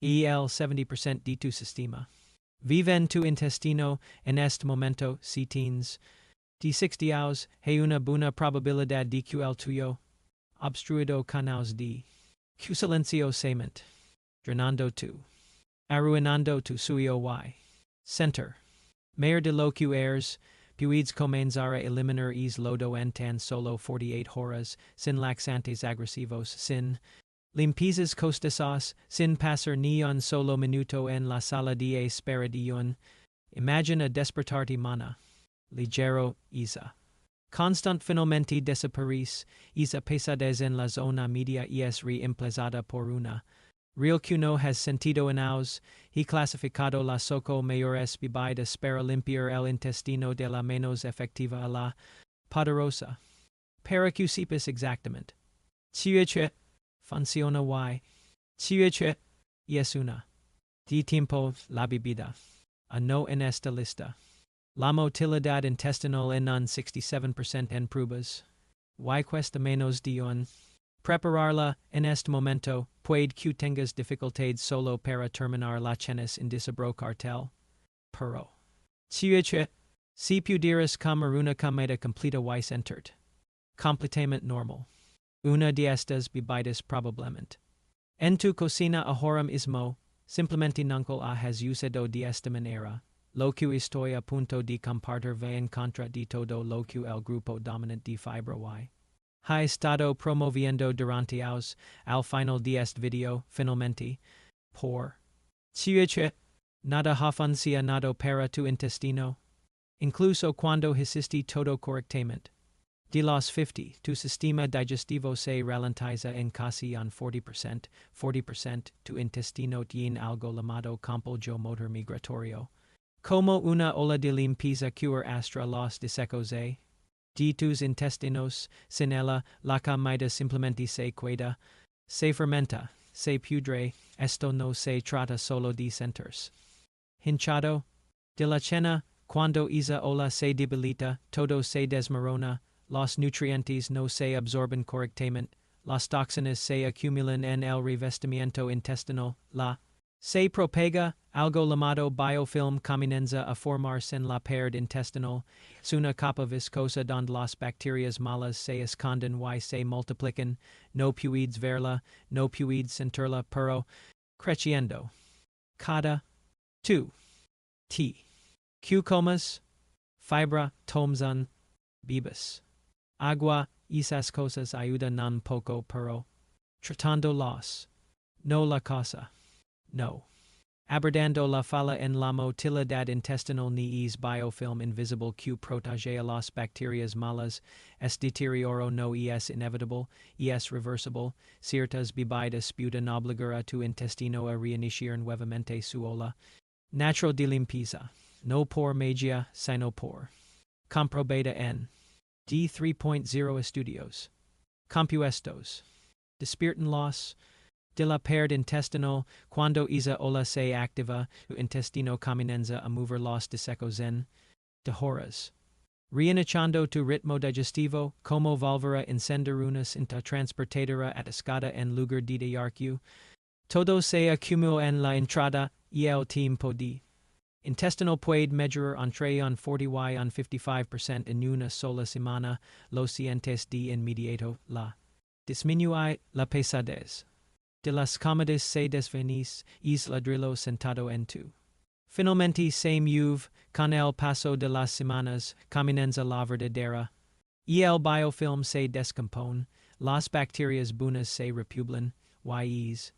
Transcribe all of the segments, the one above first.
el 70% de tu sistema. Viven tu intestino en este momento si tienes de 60 años, hay una buena probabilidad de que el tuyo obstruido canals de que silencio sement, drenando tu, arruinando tu suyo y center. Mayor de lo que eres, puedes comenzar a eliminar es lodo en tan solo 48 horas, sin laxantes agresivos, sin limpiezas costosas, sin pasar ni un solo minuto en la sala de espera de un. Imagine a despertarte mana. Ligero, isa. Constant finalmente desaparece, isa pesadez en la zona media es reemplazada por una. Real que no has sentido en aus, he clasificado la soco mayores bebidas para limpiar el intestino de la menos efectiva a la poderosa. Para que sepas exactamente. Chiche, funciona y. Chiche, es una. De tiempo, la bebida. A no en esta lista. La motilidad intestinal en un 67% en pruebas. Y cuesta menos de un. Prepararla en este momento, puede que tengas dificultades solo para terminar la chenes en desabro cartel. Pero. Chiche, si pudieras comer una comida completa y centered. Completamente normal. Una de estas bebidas probablemente. En tu cocina ahora mismo, simplemente nunca has usado de esta manera. Lo que estoy a punto de compartir va en contra de todo lo que el grupo dominante de fibra y ha estado promoviendo durante años, al final de este video, finalmente, por chiche, nada ha funcionado para tu intestino, incluso cuando hiciste todo correctamente. De los 50, tu sistema digestivo se ralentiza en casi un 40%, 40%, tu intestino tiene algo llamado compulso motor migratorio. Como una ola de limpieza cura astra los desechos de tus intestinos, sin ella, la comida simplemente se queda, se fermenta, se pudre, esto no se trata solo de centers. Hinchado, de la cena, cuando esa ola se debilita, todo se desmorona, los nutrientes no se absorben correctamente, las toxinas se acumulan en el revestimiento intestinal, se propega, algo llamado biofilm comienza a formarse en la pared intestinal, es una capa viscosa donde las bacterias malas se esconden y se multiplican, no puedes verla, no puedes sentirla, pero creciendo. Cada 2 t. Q comas, fibra, tomzan, bibas. Agua, esas cosas ayudan un poco, pero tratando los. No la cosa. No. Abordando la falla en la motilidad intestinal ni es biofilm invisible que protege a las bacterias malas, es deterioro no es inevitable, es reversible, ciertas bebidas pueden obligar a tu intestino a reiniciar nuevamente su ola. Natural de limpieza, no por magia, sino por comprobada en D3.0 estudios. Compuestos. Despiertan los de la pared intestinal, cuando esa ola se activa, tu intestino comienza a mover los desechos en de horas. Reiniciando tu ritmo digestivo, como volverá encender una cinta transportadora atascada en lugar de diarquio. Todo se acumula en la entrada y el tiempo de intestinal puede mejorar entre un 40 y un 55% en una sola semana, lo sientes de inmediato, la disminuye la pesadez de las comidas se desvanece, es ladrillo sentado en tu. Finalmente se mueve, con el paso de las semanas, comienza la verdadera. Y el biofilm se descompone, las bacterias buenas se republan, y es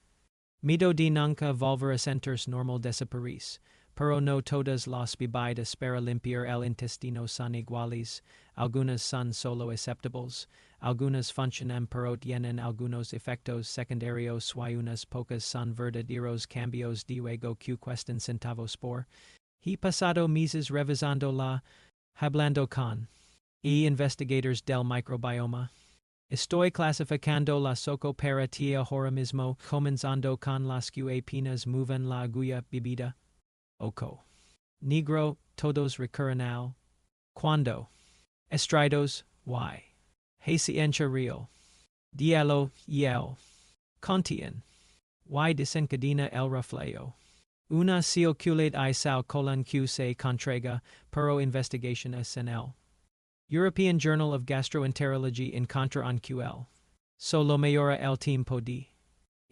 miedo de nunca volver a sentirse normal desaparece, pero no todas las bebidas para limpiar el intestino son iguales, algunas son solo aceptables, algunas funcionan pero tienen algunos efectos secundarios y unas pocas son verdaderos cambios de juego que cuestan centavos por. He pasado meses revisando la, hablando con investigadores del microbioma. Estoy clasificando la soco para ti ahora mismo, comenzando con las que apenas mueven la agulla bebida. Oco. Negro, todos recurren al. Cuando. Estrados, y. Ciencia real. Dielo, y el. Contienen. y desencadena el reflejo. Una circulate y sal colon q se contraga, pero investigation SNL. European Journal of Gastroenterology in contra on QL. Solo mayora el tiempo de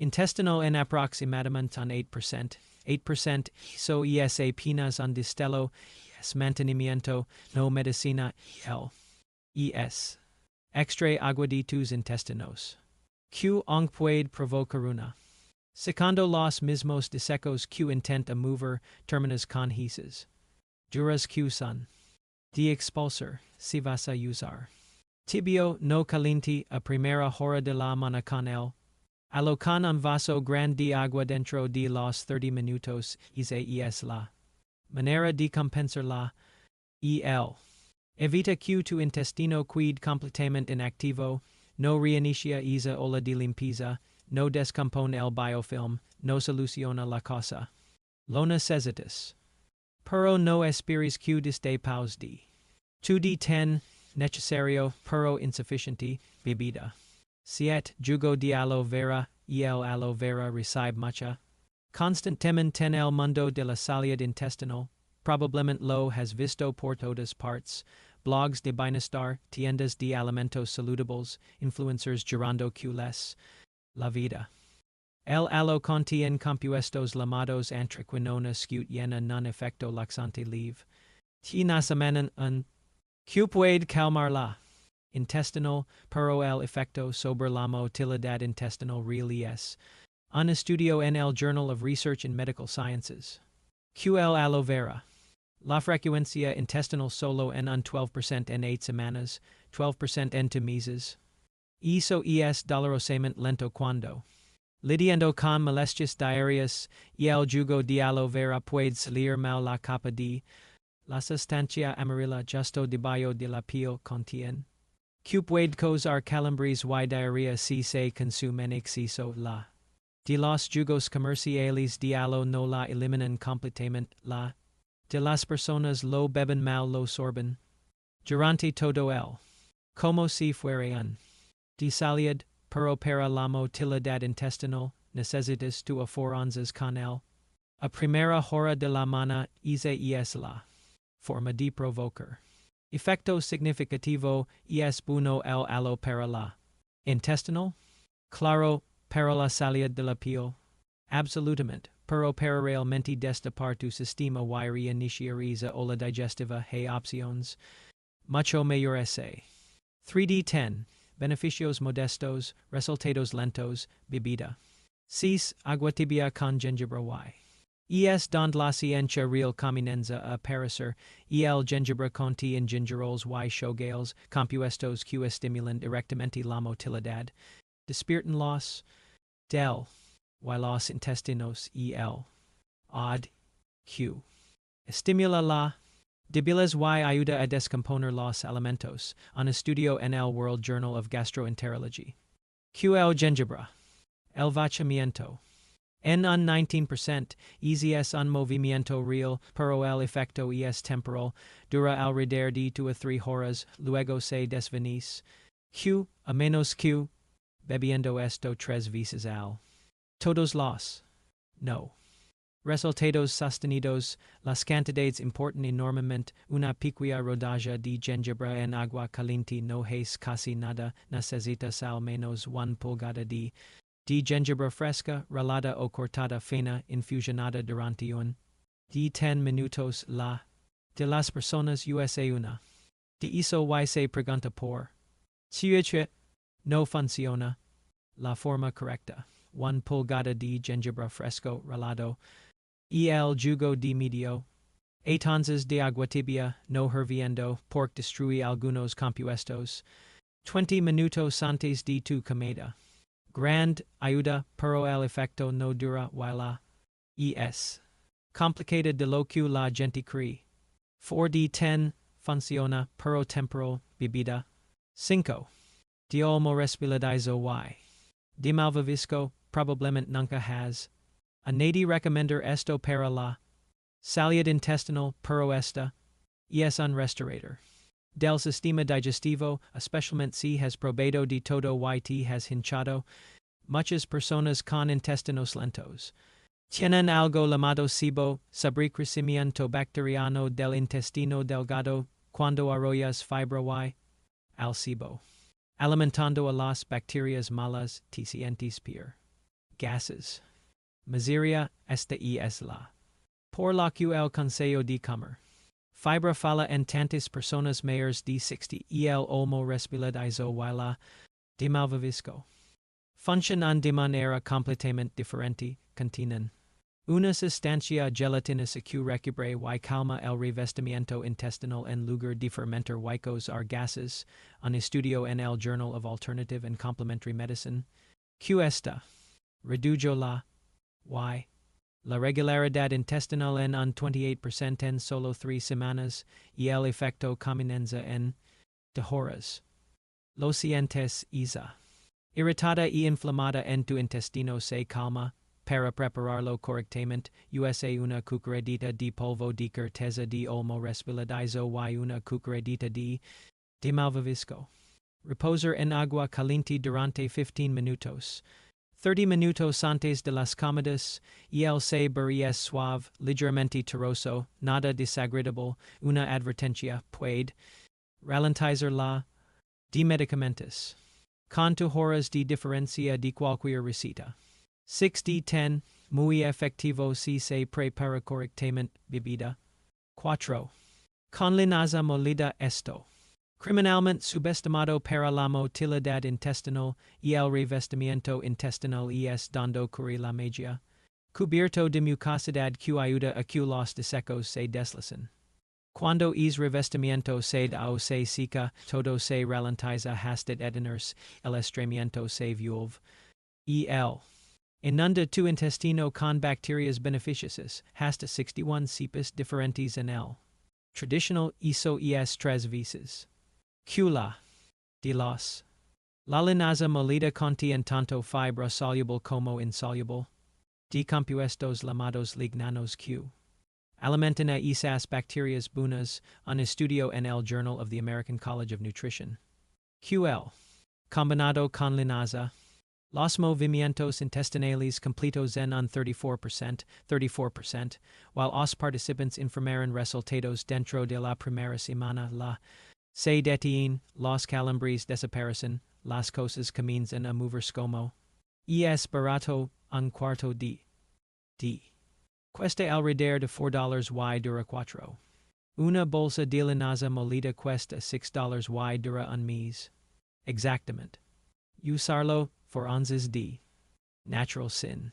intestinal en aproximadamente on 8%. 8% so esa penas on distelo es mantenimiento no medicina es extrae agua de tus intestinos. Q aunque puede provocar una. Secando los mismos desechos Q intent a mover terminas con heces. Duras Q son. De expulsar, si vas a usar. Tibio no caliente a primera hora de la mañana con el. Alocan un vaso grande de agua dentro de los 30 minutos es la manera de compensar la el. Evita que tu intestino quede completamente inactivo, no reinicia esa ola de limpieza, no descompone el biofilm, no soluciona la cosa. Lo necesitas. Pero no esperes que de pause de. 2 de 10, necesario, pero insuficiente, bebida. 7. Jugo de aloe vera, y el aloe vera recibe mucha. Constantemente en el mundo de la salud intestinal, probablemente lo has visto por todas partes, blogs de bienestar, tiendas de alimentos saludables, influencers llorando cules, la vida. El aloe contiene compuestos llamados antraquinones que tienen un efecto laxante leve. Tinasamanan un que puede calmar la intestinal, pero el efecto sobre la motilidad intestinal real es un estudio en el Journal of Research in Medical Sciences. QL aloe vera. La frecuencia intestinal solo en un 12% en 8 semanas, 12% en 2 meses. Eso es dolorosamente lento cuando. Lidiando con molestias diarias, y el jugo de aloe vera puede salir mal la capa de la sustancia amarilla justo debajo de la piel contiene. Que puede causar calambres y diarrea si se consume en exceso la. De los jugos comerciales de aloe no la eliminan completamente la. De las personas lo beben mal lo sorben. Durante todo el. Como si fuera un. De salud, pero para la motilidad intestinal, necesitas tu aforonzas con él. A primera hora de la mañana, esa es la forma de provocar. Efecto significativo es bueno el aloe para la intestinal. Claro, para la salud de la piel. Absolutamente, pero para realmente destapar tu sistema y reiniciar esa ola digestiva hay opciones. Mucho mayor ese. 3D10. Beneficios modestos, resultados lentos, bebida. 6. Agua tibia con jengibre y. Es donde la ciencia real comienza a aparecer, y el jengibre contiene gingerols y shogales, compuestos que estimulan directamente la motilidad, despiertan los del y los intestinos y el odd q. Estimula la debiles y ayuda a descomponer los alimentos, un estudio en el World Journal of Gastroenterology. El jengibre. El vacimiento. En un 19%, es un movimiento real, pero el efecto es temporal, dura alrededor de 2 a 3 horas, luego se desvanece. Q, a menos Q, bebiendo esto 3 veces al. Todos los. No. Resultados sostenidos, las cantidades importan enormemente, una pequeña rodaja de jengibre en agua caliente no es casi nada, necesitas al menos 1 pulgada de jengibre fresca, ralada o cortada fina, infusionada durante un de 10 minutos la. De las personas USA una. De eso y se pregunta por. Si no funciona. La forma correcta. 1 pulgada de jengibre fresco, ralado. Y el jugo de medio. Entonces de agua tibia, no hirviendo, porque destruye algunos compuestos. 20 minutos antes de tu comida. Grand ayuda, pero el efecto no dura y la es complicated de lo que la gente cree. 4 de 10 funciona, pero temporal, bebida. 5. De olmo respiradizo y. De malvavisco, probablemente nunca has. A nadie recomendar esto para la salud intestinal, pero esta es un restaurador del sistema digestivo, especialmente si has probado de todo y te has hinchado. muchas personas con intestinos lentos tienen algo llamado SIBO, subcrecimiento bacteriano del intestino delgado, cuando arroyas fibra y al SIBO, alimentando a las bacterias malas ticientes peor. Gases. Miseria, esta es la. Por la que el consejo de comer. Fibra fala en tantas personas mayores de 60 el olmo respiradizo y la de malvavisco. Funcionan de manera completamente diferente, contienen una sustancia gelatinosa que recubre y calma el revestimiento intestinal en lugar de fermentar huecos or gases, un estudio en el Journal of Alternative and Complementary Medicine. Que esta redujo la regularidad intestinal en un 28% en solo 3 semanas y el efecto comienza en 2 horas. Lo sientes isa. Irritada y inflamada en tu intestino se calma. Para prepararlo correctamente, usa una cucharadita de polvo de corteza de olmo respiradizo y una cucharadita de malvavisco. Reposar en agua caliente durante 15 minutos. 30 minutos antes de las comidas, y el sabor es suave, ligeramente terroso, nada desagradable, una advertencia, puede ralentizar la de medicamentos. Con 2 horas de diferencia de cualquier receta. 6 de 10, muy efectivo si se prepara correctamente, bebida. 4. Con linaza molida esto. Criminalmente subestimado para la motilidad intestinal y el revestimiento intestinal es dando curi la magia. Cubierto de mucosidad que ayuda a que los desechos se deslacen. Cuando es revestimiento se da o se seca, todo se ralentiza hasta detenerse, el estreñimiento se vuelve. Y el inunda tu intestino con bacterias beneficiosas, hasta 61 cepas diferentes en el. Traditional hizo es 3 veces. Cula de los. La linaza molida contiene tanto fibra soluble como insoluble. De compuestos llamados lignanos que alimentan a esas bacterias buenas, un estudio en el Journal of the American College of Nutrition. QL. Combinado con linaza. Los movimientos intestinales completos en un 34%, while os participants informaron resultados dentro de la primera semana la se detienen, los calambres desaparecen, las cosas comienzan a moverse como. Es barato, un cuarto de. Cuesta alrededor de $4 y dura 4. Una bolsa de linaza molida cuesta $6 y dura un mes. Exactamente. Usarlo for onzas de. Natural sin.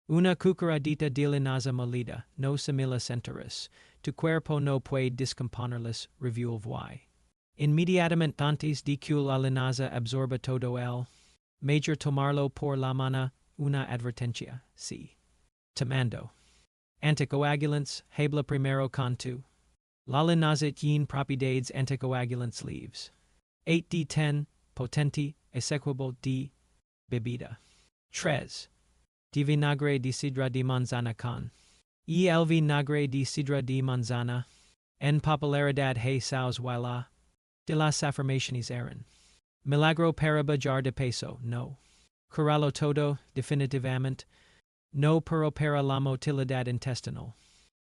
Una cucharadita de linaza molida, no simila centauros. Tu cuerpo no puede descomponerlas, revuelve y. Inmediatamente antes de que la linaza absorba todo el. Major tomarlo por la mano, una advertencia, sí. Tomando. Anticoagulants, habla primero con tu. La linaza tiene propiedades anticoagulantes leaves. 8 de 10, potente, execuable de. Bebida. 3. De vinagre de sidra de manzana con. El vinagre de sidra de manzana. En popularidad hay saus y la. De las afirmaciones eran. Milagro para bajar de peso, no. Curalo todo, definitivamente. No pero para la motilidad intestinal.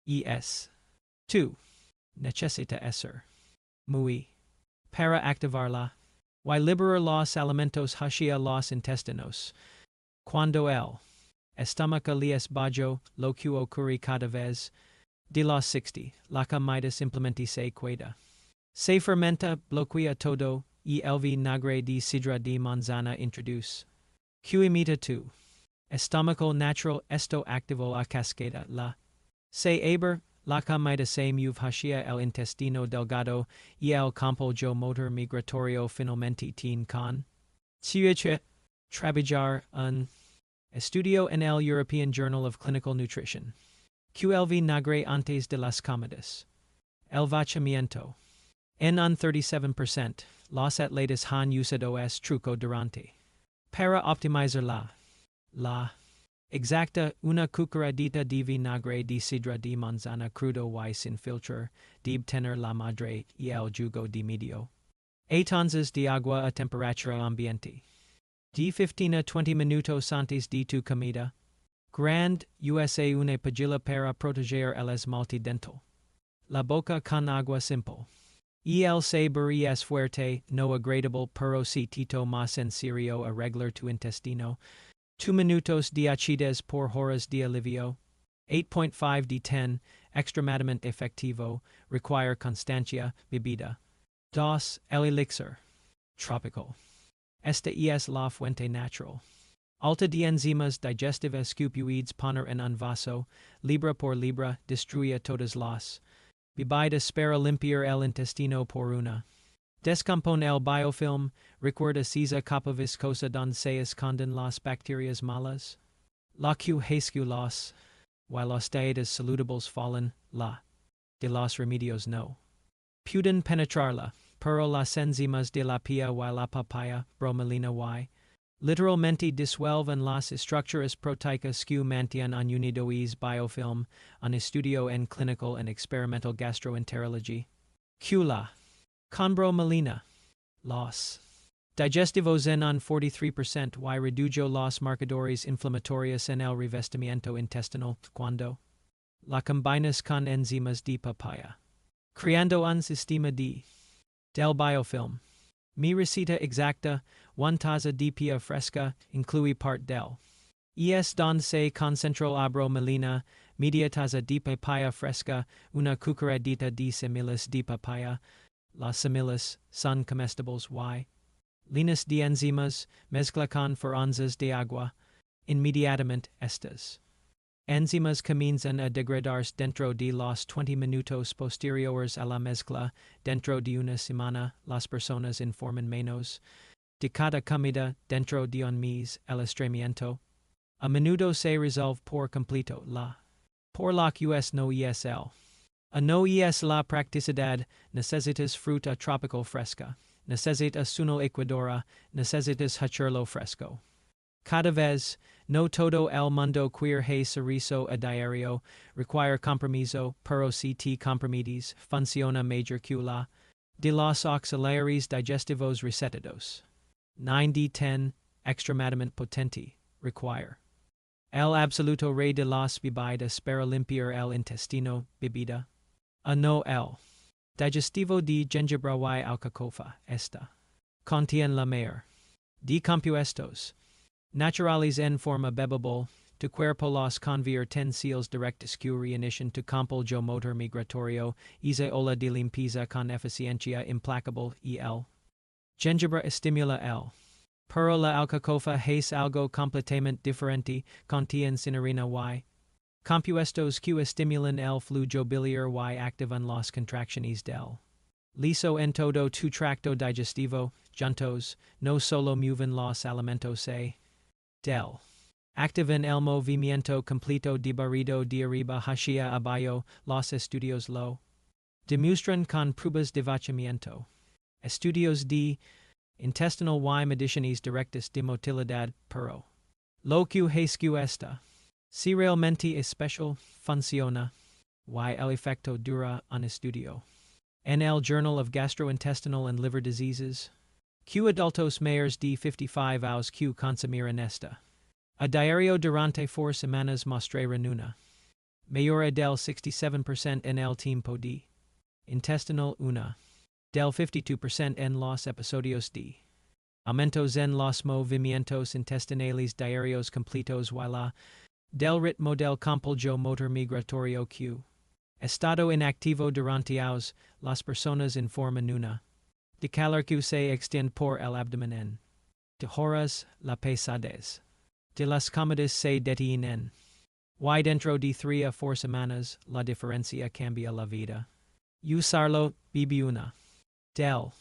Es. 2. Necesita ser. Muy. Para activarla. Y liberar los alimentos hacia los intestinos. Cuando el estómago les bajo, lo que ocurre cada vez. De los 60, la comida simplemente se queda. Se fermenta, bloquea todo, y el vinagre de sidra de manzana introduce. Que imita tu. Estómago natural esto activo a cascada la. Se aber, la comida se mueve hacia el intestino delgado y el complejo motor migratorio finalmente tiene con. Trabajar un. Estudio en el European Journal of Clinical Nutrition. Que el vinagre antes de las comidas. El vaciamiento. En un 37%, los atletas han usado este truco durante. Para optimizar la exacta una cucharadita de vinagre de sidra de manzana crudo y sin filtrar, debe tener la madre y el jugo de medio. 8 onzas de agua a temperatura ambiente. D15 20 minutos antes de tu comida. Grand USA une pagilla para proteger el esmalte dental. La boca con agua simple. El sabor es fuerte, no agradable, pero si tito más en serio arreglar tu intestino. 2 minutos de acidez por horas de alivio. 8.5 de 10, extremadamente efectivo, require constancia, bebida. 2. El elixir. Tropical. Este es la fuente natural. Alta de enzimas digestivas que puedes poner en un vaso, libra por libra, destruye todas las. Bebidas para limpiar el intestino por una. Descompone el biofilm, recuerda esa capa viscosa donde se esconden las bacterias malas. La que hascu las, while los dietas saludables fallen, la. De los remedios no. Pueden penetrarla, pero las enzimas de la pia y la papaya, bromelina y. Literalmente disuelven las estructuras proteicas que mantienen un unidois biofilm, un estudio en clinical and experimental gastroenterology. Cula. Con bromelina. Los. Digestivos en un 43% y redujo los marcadores inflamatorios en el revestimiento intestinal cuando la combinas con enzimas de papaya. Creando un sistema del biofilm. Mi receta exacta, 1 taza de pia fresca, inclui part del. Es donde se concentró la bromelina, media taza de papaya fresca, una cucharadita de semillas de papaya. Las semillas son comestibles y. Líneas de enzimas, mezcla con onzas de agua. Inmediatamente estas. Enzimas comienzan a degradarse dentro de los 20 minutos posteriores a la mezcla. Dentro de una semana, las personas informan menos de cada comida dentro de un mes. El estreñimiento a menudo se resolve por completo. Por lo que no es el. A no es la practicidad, necesitas fruta tropical fresca. Necesitas uno ecuadora, necesitas hacerlo fresco. Cada vez, no todo el mundo queer hay cerezo a diario, require compromiso, pero si te comprometes, funciona mejor que la. De los auxiliares digestivos recetados. 9 de 10, extremadamente potente, require. El absoluto rey de las bebidas para limpiar el intestino, bebida. A no el. Digestivo de jengibre y alcachofa, esta. Contiene la mayor. De compuestos. Naturales en forma bebable, tu cuerpo los convierten seals directos que reinician tu compulso motor migratorio, esa ola de limpieza con eficiencia implacable y el. Jengibre estimula el. Pero la alcachofa es algo completamente diferente, contiene cinerina y. Compuestos que estimulan el flujo biliar y activan las contracciones del. Liso en todo tu tracto digestivo, juntos, no solo mueven los alimentos del. Activan el movimiento completo de barrido de arriba hacia abajo, los estudios lo demuestran con pruebas de vaciamiento. Estudios de intestinal y mediciones directas de motilidad, pero lo que hascu esta. Si realmente especial, funciona, y el efecto dura un estudio. En el Journal of Gastrointestinal and Liver Diseases, Q adultos mayores de 55 años que consumiran esta. A diario durante 4 semanas mostraron una mejora del 67% en el tiempo de intestinal una, del 52% en los episodios de aumentos en los movimientos intestinales diarios completos y la del ritmo del compulso motor migratorio Q. Estado inactivo durante hours, las personas informan una. De calor que se extiende por el abdomen en. De horas, la pesadez. De las comidas se detienen. Y dentro de 3 a 4 semanas, la diferencia cambia la vida. Usarlo, bibi una. Del.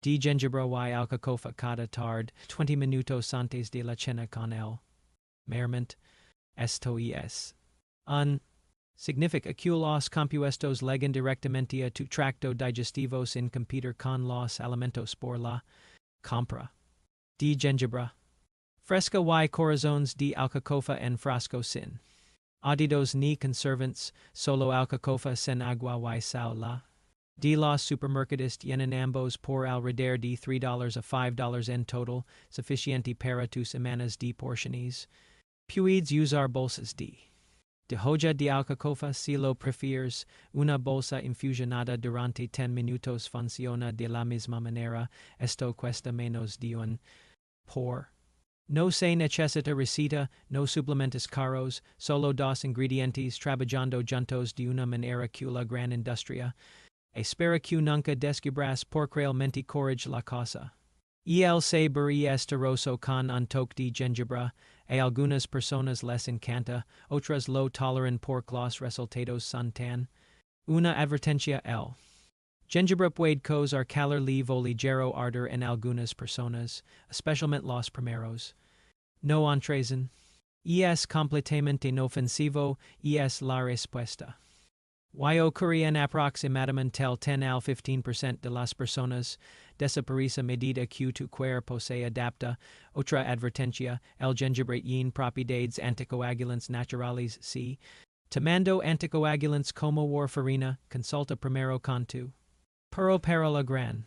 De jengibre y alcachofa cada tarde, 20 minutos antes de la cena con el. Merment. Esto es. Significa que los compuestos llegan directamente a tu tracto digestivo sin competir con los alimentos por la compra de jengibre fresca y corazones de alcachofa en frasco sin adidos ni conservantes, solo alcachofa sin agua y sal la De los supermercados tienen ambos por alrededor de $3 a $5 en total, suficiente para tus semanas de porciones. Puedes usar bolsas de hoja de alcachofa si lo prefieres. Una bolsa infusionada durante 10 minutos funciona de la misma manera. Esto cuesta menos de un por. No se necesita receta, no suplementos caros, solo dos ingredientes trabajando juntos de una manera que la gran industria. Espera que nunca descubras por realmente courage la cosa. El sabor es terroso con un toque de jengibre. A algunas personas les encanta, otras lo toleran por los resultados son tan. Una advertencia: el jengibre puede causar calor leve o ligero ardor en algunas personas, especialmente los primeros. No entresen. Es completamente inofensivo, es la respuesta. Y ocurre en aproximadamente el 10 al 15% de las personas. Desaparece a medida que tu cuerpo se adapta. Otra advertencia: el jengibre tiene propiedades anticoagulantes naturales. Si tomando anticoagulantes como warfarina, consulta primero con tu. Pero para la gran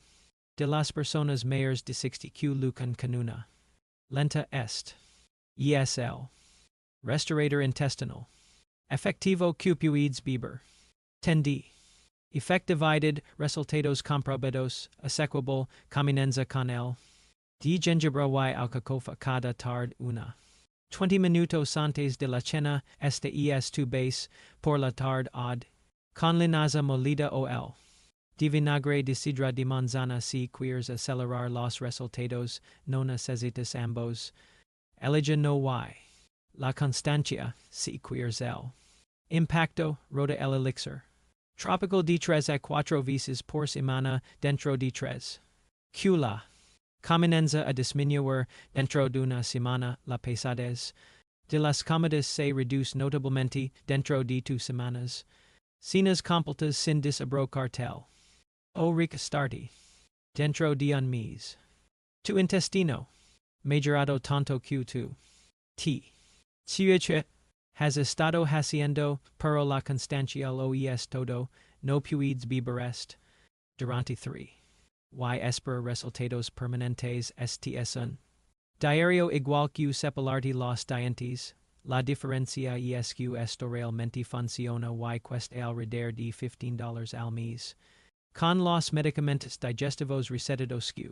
de las personas mayores de 60 que luchan con una lenta est. ESL. Restaurator intestinal. Efectivo que puedes beber. Tendi. Effect divided, resultados comprobados, asequible, caminenza con el. De jengibre y alcachofa cada tarde una. 20 minutos antes de la cena. Este es tu base por la tarde odd. Con linaza molida o el. De vinagre de sidra de manzana si quieres acelerar los resultados, no necesitas ambos. Elige no y. La constancia, si quieres el. Impacto, rota el elixir. Tropical de 3 a 4 veces por semana dentro de 3. Cula. Comienza a disminuir dentro de una semana. La pesadez de las comidas se reduce notablemente dentro de 2 semanas. Cenas completas sin desabrocharte. O recostarte. Dentro de un mes. Tu intestino. Mejorado tanto que tu. T. Has estado haciendo, pero la constancia lo es todo, no puedes beber est. Durante 3. Y espera resultados permanentes. Este es un diario igual que separarte los dientes. La diferencia es que esto realmente funciona y cuesta alrededor de $15 al mes. Con los medicamentos digestivos recetados que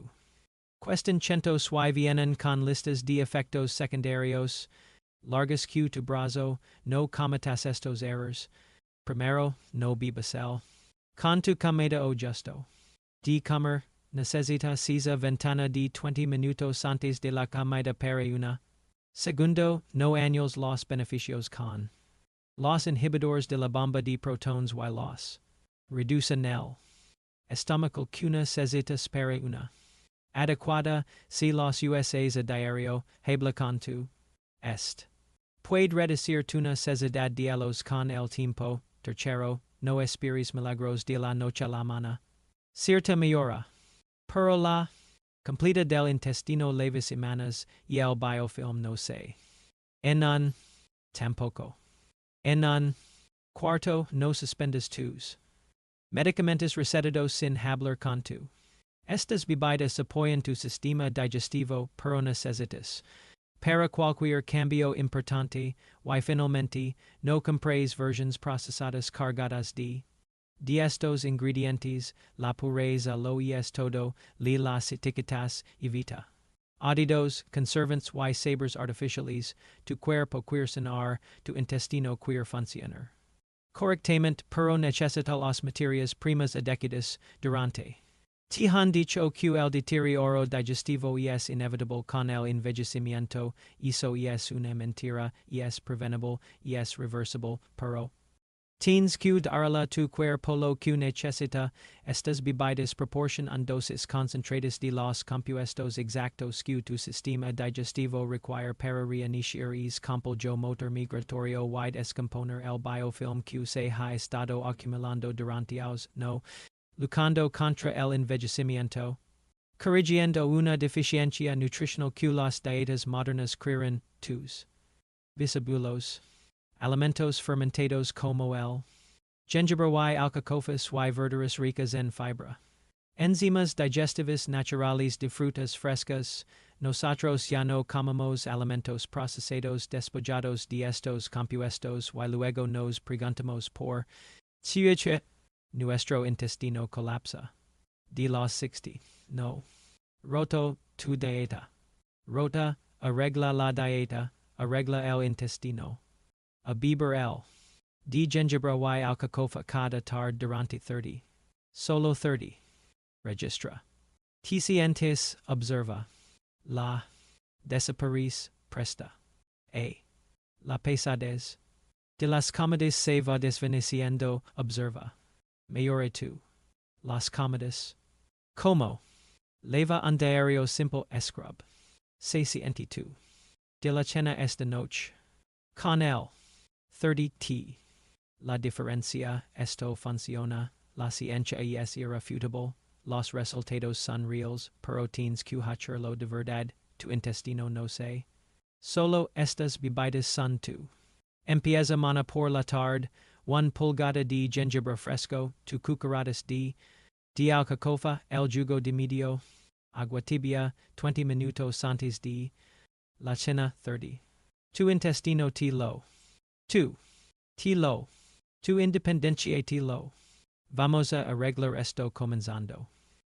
cuestan cientos y vienen con listas de efectos secundarios. Largas que tu brazo, no cometas estos errores. Primero, no bebas el. Con tu comida o justo. De comer, necesitas esa ventana de 20 minutos antes de la comida para una. Segundo, no años los beneficios con los inhibidores de la bomba de protones y los reducen el estómago que necesitas para una adecuada. Si los usas a diario, habla con tu est. Puede reducir tu necesidad de hielos con el tiempo. Tercero, no esperes milagros de la noche a la mañana. Cierta mejora. Pero la completa del intestino leva semanas y el biofilm no se. En un tampoco. En un cuarto, no suspendas tus medicamentos recetados sin hablar con tu. Estas bebidas apoyan tu sistema digestivo, pero necesitas para cualquier cambio importante, y finalmente, no compres versiones procesadas cargadas de estos ingredientes. La pureza lo es todo, las etiquetas evita. Adidos, conservantes y sabores artificiales, tu cuerpo quiere sanar, tu intestino quiere funcionar correctamente, pero necesita las materias primas adecuadas. Durante te han dicho que el deterioro digestivo es inevitable con el envejecimiento. Eso es una mentira, es prevenible, es reversible, pero tienes que darle a tu cuerpo lo que necesita. Estas bebidas proporcionan dosis concentradas de los compuestos exactos que tu sistema digestivo requiere para reiniciar el complejo motor migratorio y descomponer el biofilm que se ha estado acumulando durante años. No. Luchando contra el envejecimiento. Corrigiendo una deficiencia nutricional que las dietas modernas crean. Tus bisabuelos. Alimentos fermentados como el Gengibre y alcacofas y verduras ricas en fibra. Enzimas digestivas naturales de frutas frescas. Nosotros ya no comemos alimentos procesados despojados de estos compuestos y luego nos preguntamos por qué nuestro intestino colapsa. De los 60. No. Roto tu dieta. Rota, arregla la dieta, arregla el intestino. A beber el. De gengibre y alcacofa cada tarde durante 30. Solo 30. Registra. Ticientes observa. La. Desaparece presta. A. La pesadez. De las comidas se va desvaneciendo observa. Mayore tu. Las comidas. Como. Leva un diario simple escribe. Se siente tu. De la cena esta noche. Con el. 30t. La diferencia esto funciona. La ciencia es irrefutable. Los resultados son reales, pero tienes que hacerlo de verdad. Tu intestino no sé. Solo estas bebidas son tu. Empieza mañana por la tarde. 1 pulgada de gengibre fresco. 2 cucharadas de alcacofa. El jugo de medio. Agua tibia. 20 minutos antes de la cena. 30. Tu intestino te lo. 2. Te lo. Tu independencia te lo. Vamos a arreglar esto comenzando.